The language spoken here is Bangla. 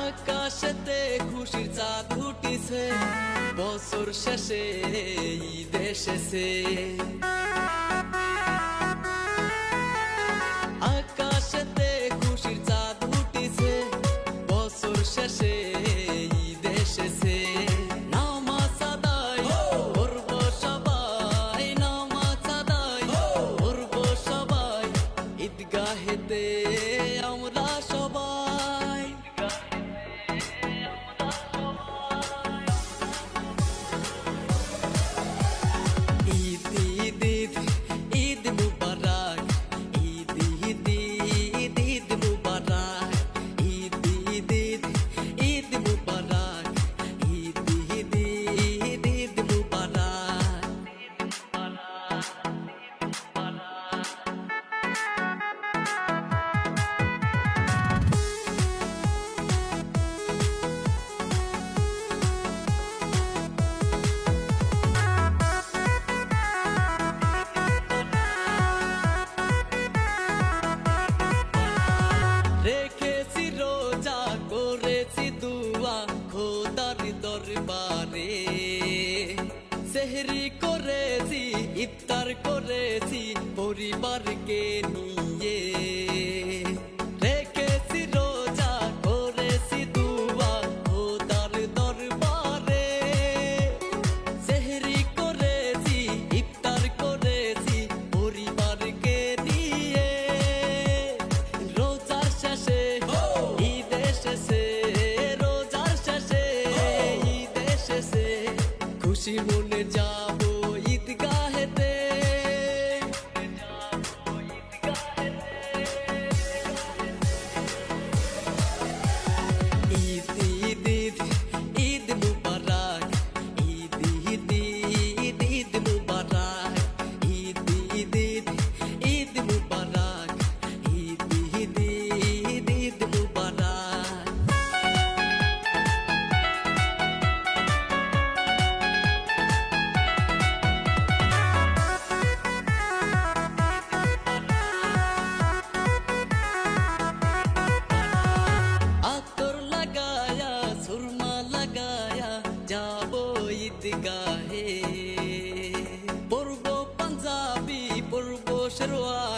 আকাশেতে খুশির চাঁদ উঠিছে, বছর শেষে ঈদ এসেছে। আকাশেতে খুশির চাঁদ উঠিছে, বছর শেষে ঈদ এসেছে। নামাজ আদায় করব সবাই, নামাজ আদায় করব সবাই, ঈদগাহেতে আমরা সবাই। ঈদ ঈদ ঈদ ঈদ মুবারক, ঈদ ঈদ ঈদ ঈদ মুবারক, ঈদ ঈদ ঈদ ঈদ মুবারক, ঈদ ঈদ ঈদ ঈদ মুবারক। রেখেছি রোজা, করেছি দুয়া খোদার দরবারে, সেহরি করেছি ইফতার করেছি পরিবারকে নিয়ে। রেখেছি রোজা, করেছি দুয়া খোদার দরবারে, সেহরি করেছি ইফতার করেছি পরিবারকে নিয়ে। রোজার শেষে ঈদ এসেছে, রোজার শেষে ঈদ এসেছে, খুশি মনে যাব ঈদগাহেতে। ঈদ ঈদ ঈদ ঈদ মুবারক, ঈদ ঈদ ঈদ ঈদ মুবারক, ঈদ ঈদ ঈদ ঈদ মুবারক, ঈদ ঈদ ঈদ ঈদ মুবারক। আতর লাগায়া সুরমা লাগায়া যাব ঈদগাহে, পরব পাঞ্জাবি পরব শেরওয়ানি।